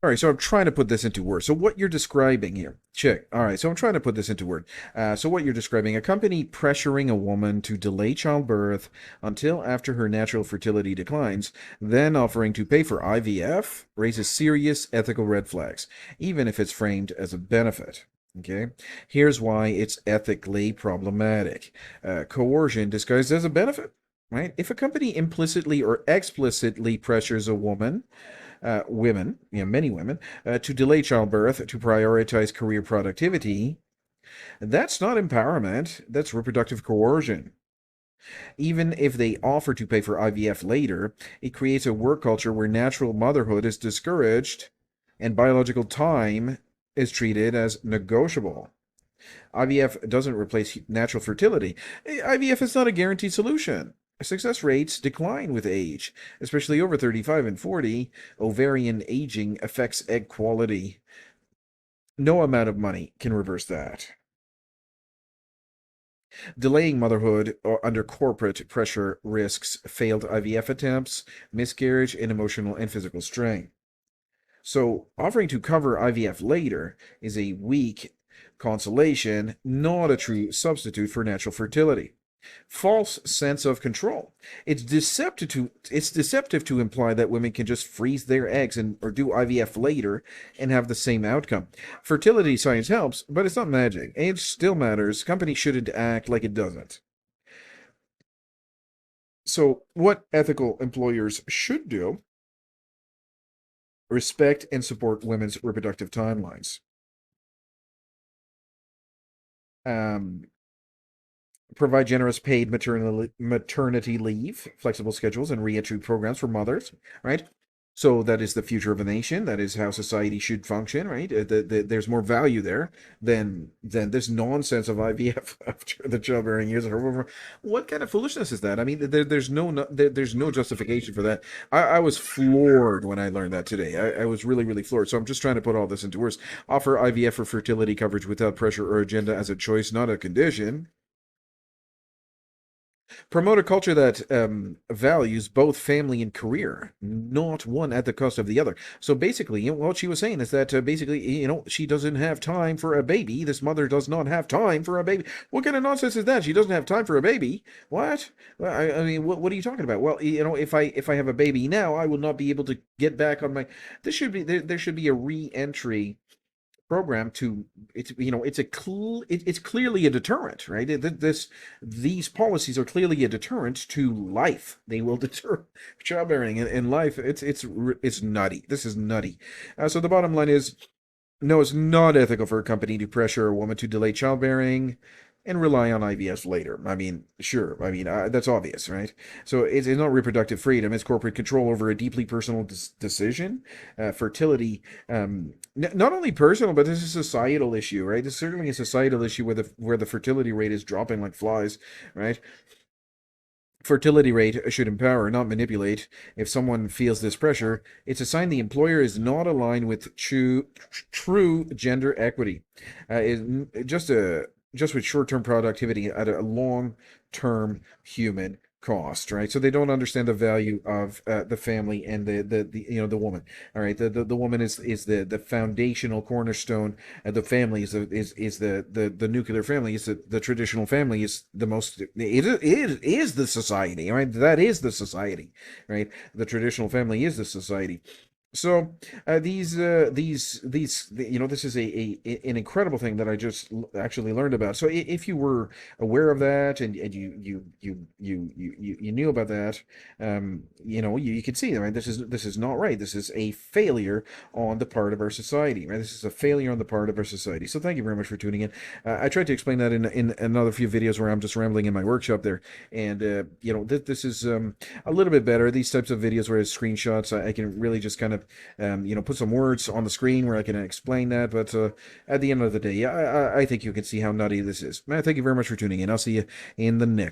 All right, so I'm trying to put this into words. So what you're describing here, check. All right, so I'm trying to put this into word. So what you're describing, a company pressuring a woman to delay childbirth until after her natural fertility declines, then offering to pay for IVF, raises serious ethical red flags, even if it's framed as a benefit. Okay, here's why it's ethically problematic. Coercion disguised as a benefit. Right? If a company implicitly or explicitly pressures a women, many women, to delay childbirth to prioritize career productivity, that's not empowerment, that's reproductive coercion. Even if they offer to pay for IVF later, it creates a work culture where natural motherhood is discouraged and biological time is treated as negotiable. IVF doesn't replace natural fertility. IVF is not a guaranteed solution. Success rates decline with age, especially over 35 and 40. Ovarian aging affects egg quality. No amount of money can reverse that. Delaying motherhood or under corporate pressure risks failed IVF attempts, miscarriage, and emotional and physical strain. So, offering to cover IVF later is a weak consolation, not a true substitute for natural fertility. False sense of control. It's deceptive to imply that women can just freeze their eggs and or do IVF later and have the same outcome. Fertility science helps, but it's not magic. Age still matters. Companies shouldn't act like it doesn't. So, what ethical employers should do: respect and support women's reproductive timelines. Um, Provide generous paid maternity leave, flexible schedules, and reentry programs for mothers, right? So that is the future of a nation. That is how society should function, right? There's more value there than this nonsense of IVF after the childbearing years. What kind of foolishness is that? I mean, there's no justification for that. I was floored when I learned that today. I was really, really floored. So I'm just trying to put all this into words. Offer IVF for fertility coverage without pressure or agenda as a choice, not a condition. Promote a culture that values both family and career, not one at the cost of the other. So basically, what she was saying is that basically, she doesn't have time for a baby. This mother does not have time for a baby. What kind of nonsense is that? She doesn't have time for a baby. What? Well, I mean, what are you talking about? Well, if I have a baby now, I will not be able to get back on my. This should be there. There should be a re-entry program to it's clearly a deterrent, right? These policies are clearly a deterrent to life. They will deter childbearing in life. It's nutty. This is nutty. So the bottom line is, no, it's not ethical for a company to pressure a woman to delay childbearing and rely on IVF later. I mean, sure. I mean, that's obvious, right? So it's not reproductive freedom. It's corporate control over a deeply personal decision. Fertility, not only personal, but this is a societal issue, right? It's certainly a societal issue where the fertility rate is dropping like flies, right? Fertility rate should empower, not manipulate. If someone feels this pressure, it's a sign the employer is not aligned with true gender equity. Just with short-term productivity at a long-term human cost, right? So they don't understand the value of the family and the woman. All right, the woman is the foundational cornerstone. The family is the nuclear family. Is the traditional family is the most. It is the society, right? That is the society, right? The traditional family is the society. So this is an incredible thing that I just actually learned about. So if you were aware of that and you knew about that, you could see, right? This is not right. This is a failure on the part of our society, right? This is a failure on the part of our society. So thank you very much for tuning in. I tried to explain that in another few videos where I'm just rambling in my workshop there, and this is a little bit better. These types of videos where it's screenshots, I can really just kind of put some words on the screen where I can explain that. But at the end of the day, yeah, I think you can see how nutty this is. Thank you very much for tuning in. I'll see you in the next